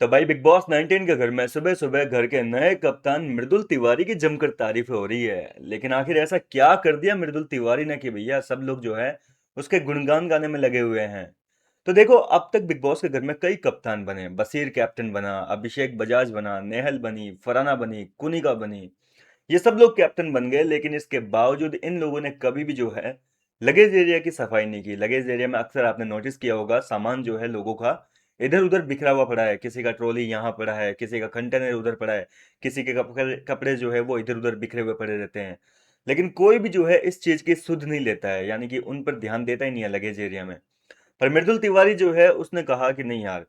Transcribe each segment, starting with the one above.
तो भाई big boss 19 के घर में सुबह सुबह घर के नए कप्तान मृदुल तिवारी की जमकर तारीफ हो रही है। लेकिन आखिर ऐसा क्या कर दिया मृदुल तिवारी ने कि भैया सब लोग जो है उसके गुणगान गाने में लगे हुए हैं। तो देखो, अब तक बिग बॉस के घर में कई कप्तान बने। बसीर कैप्टन बना, अभिषेक बजाज बना, नेहल बनी, फराना बनी, कुनिका बनी। ये सब लोग कैप्टन बन गए, लेकिन इसके बावजूद इन लोगों ने कभी भी जो है लगेज एरिया की सफाई नहीं की। लगेज एरिया में अक्सर आपने नोटिस किया होगा, सामान जो है लोगों का इधर उधर बिखरा हुआ पड़ा है। किसी का ट्रॉली यहाँ पड़ा है, किसी का कंटेनर उधर पड़ा है, किसी के कपड़े कपड़े जो है वो इधर उधर बिखरे हुए पड़े रहते हैं। लेकिन कोई भी जो है इस चीज की सुध नहीं लेता है, यानी कि उन पर ध्यान देता ही नहीं है लगेज एरिया में। पर मृदुल तिवारी जो है उसने कहा कि नहीं यार,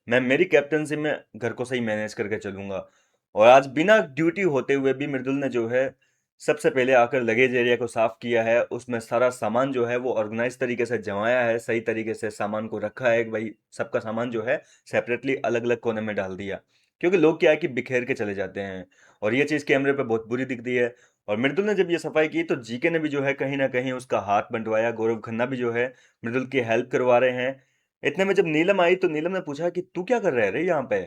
मैं मेरी कैप्टनसी में घर को सही मैनेज करके चलूंगा। और आज बिना ड्यूटी होते हुए भी मृदुल ने जो है सबसे पहले आकर लगेज एरिया को साफ किया है। उसमें सारा सामान जो है वो ऑर्गेनाइज तरीके से जमाया है, सही तरीके से सामान को रखा है कि भाई सबका सामान जो है सेपरेटली अलग अलग कोने में डाल दिया। क्योंकि लोग क्या है कि बिखेर के चले जाते हैं, और ये चीज़ कैमरे पे बहुत बुरी दिखती है। और मृदुल ने जब ये सफाई की तो जीके ने भी जो है कहीं ना कहीं उसका हाथ बंटवाया। गौरव खन्ना भी जो है मृदुल की हेल्प करवा रहे हैं। इतने में जब नीलम आई तो नीलम ने पूछा कि तू क्या कर रहा है रे यहाँ पे,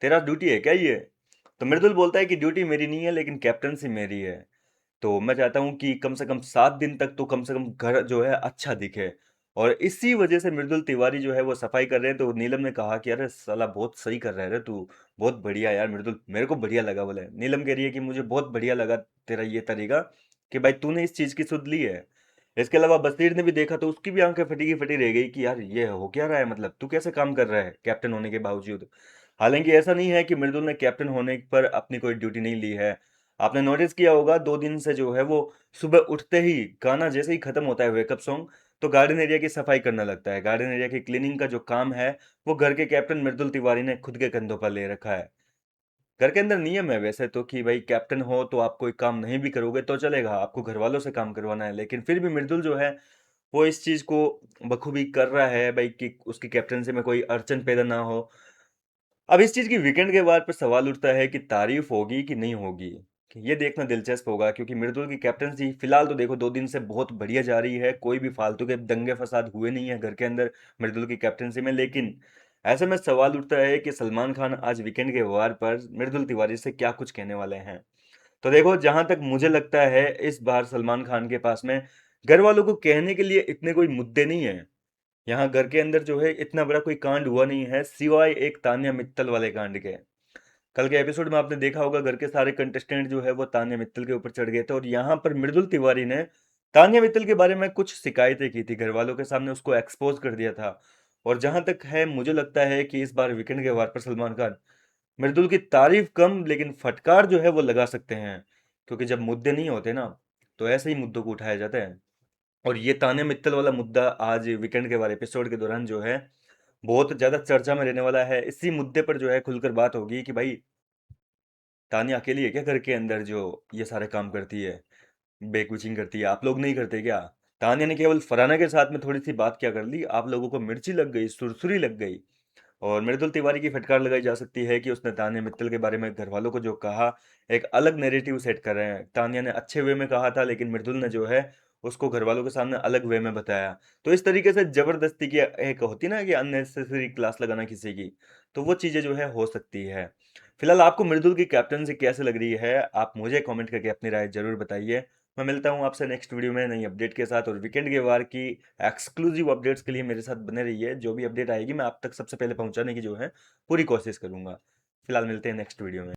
तेरा ड्यूटी है क्या ये? तो मृदुल बोलता है कि ड्यूटी मेरी नहीं है, लेकिन कैप्टनसी मेरी है। तो मैं चाहता हूँ कि कम से कम 7 दिन तक तो कम से कम घर जो है अच्छा दिखे। और इसी वजह से मृदुल तिवारी जो है वो सफाई कर रहे हैं। तो नीलम ने कहा कि अरे साला बहुत सही कर रहा है रे तू, बहुत बढ़िया यार मृदुल, मेरे को बढ़िया लगा। बोले नीलम कह रही है कि मुझे बहुत बढ़िया लगा तेरा ये तरीका कि भाई तूने इस चीज की सुध ली है। इसके अलावा बशीर ने भी देखा तो उसकी भी आंखें फटी की फटी रह गई कि यार ये हो क्या रहा है, मतलब तू कैसे काम कर रहा है कैप्टन होने के बावजूद। हालांकि ऐसा नहीं है कि मृदुल ने कैप्टन होने पर अपनी कोई ड्यूटी नहीं ली है। आपने नोटिस किया होगा 2 दिन से जो है वो सुबह उठते ही गाना जैसे ही खत्म होता है वेकअप सॉन्ग, तो गार्डन एरिया की सफाई करने लगता है। गार्डन एरिया की क्लीनिंग का जो काम है वो घर के कैप्टन मृदुल तिवारी ने खुद के कंधों पर ले रखा है। घर के अंदर नियम है वैसे तो कि भाई कैप्टन हो तो आप कोई काम नहीं भी करोगे तो चलेगा, आपको घर वालों से काम करवाना है। लेकिन फिर भी मृदुल जो है वो इस चीज को बखूबी कर रहा है भाई कि उसकी कैप्टनसी में कोई अड़चन पैदा ना हो। अब इस चीज की वीकेंड के बाद पर सवाल उठता है कि तारीफ होगी कि नहीं होगी। ये देखना दिलचस्प होगा, क्योंकि मृदुल की कैप्टनसी फिलहाल तो देखो 2 दिन से बहुत बढ़िया जा रही है। कोई भी फालतू के दंगे फसाद हुए नहीं है घर के अंदर मृदुल की कैप्टनसी में। लेकिन ऐसे में सवाल उठता है कि सलमान खान आज वीकेंड के वार पर मृदुल तिवारी से क्या कुछ कहने वाले हैं। तो देखो, जहां तक मुझे लगता है इस बार सलमान खान के पास में घर वालों को कहने के लिए इतने कोई मुद्दे नहीं है। यहाँ घर के अंदर जो है इतना बड़ा कोई कांड हुआ नहीं है, सिवाय एक तान्या मित्तल वाले कांड के। कल के एपिसोड में आपने देखा होगा घर के सारे कंटेस्टेंट जो है वो तान्या मित्तल के ऊपर चढ़ गए थे, और यहाँ पर मृदुल तिवारी ने तान्या मित्तल के बारे में कुछ शिकायतें की थी, घर वालों के सामने उसको एक्सपोज कर दिया था। और जहां तक है मुझे लगता है कि इस बार वीकेंड के वार पर सलमान खान मृदुल की तारीफ कम लेकिन फटकार जो है वो लगा सकते हैं। क्योंकि जब मुद्दे नहीं होते ना, तो ऐसे ही मुद्दों को उठाया जाता है। और ये तान्या मित्तल वाला मुद्दा आज वीकेंड के वाले एपिसोड के दौरान जो है बहुत ज्यादा चर्चा में रहने वाला है। इसी मुद्दे पर जो है खुलकर बात होगी कि भाई तान्या अकेली है क्या घर के अंदर जो ये सारे काम करती है, बेकविचिंग करती है, आप लोग नहीं करते क्या? तान्या ने केवल फराना के साथ में थोड़ी सी बात क्या कर ली, आप लोगों को मिर्ची लग गई, सुरसुरी लग गई। और मृदुल तिवारी की फटकार लगाई जा सकती है कि उसने तान्या मित्तल के बारे में घर वालों को जो कहा, एक अलग नैरेटिव सेट कर रहे हैं। तान्या ने अच्छे वे में कहा था, लेकिन मृदुल ने जो है उसको घर वालों के सामने अलग वे में बताया। तो इस तरीके से जबरदस्ती की एक होती ना कि अननेसेसरी क्लास लगाना किसी की, तो वो चीजें जो है हो सकती है। फिलहाल आपको मृदुल की कैप्टनसी कैसे लग रही है, आप मुझे कमेंट करके अपनी राय जरूर बताइए। मैं मिलता हूँ आपसे नेक्स्ट वीडियो में नई अपडेट के साथ, और वीकेंड के वार की एक्सक्लूसिव अपडेट्स के लिए मेरे साथ बने रहिए। जो भी अपडेट आएगी मैं आप तक सबसे पहले पहुंचाने की जो है पूरी कोशिश करूंगा। फिलहाल मिलते हैं नेक्स्ट वीडियो में।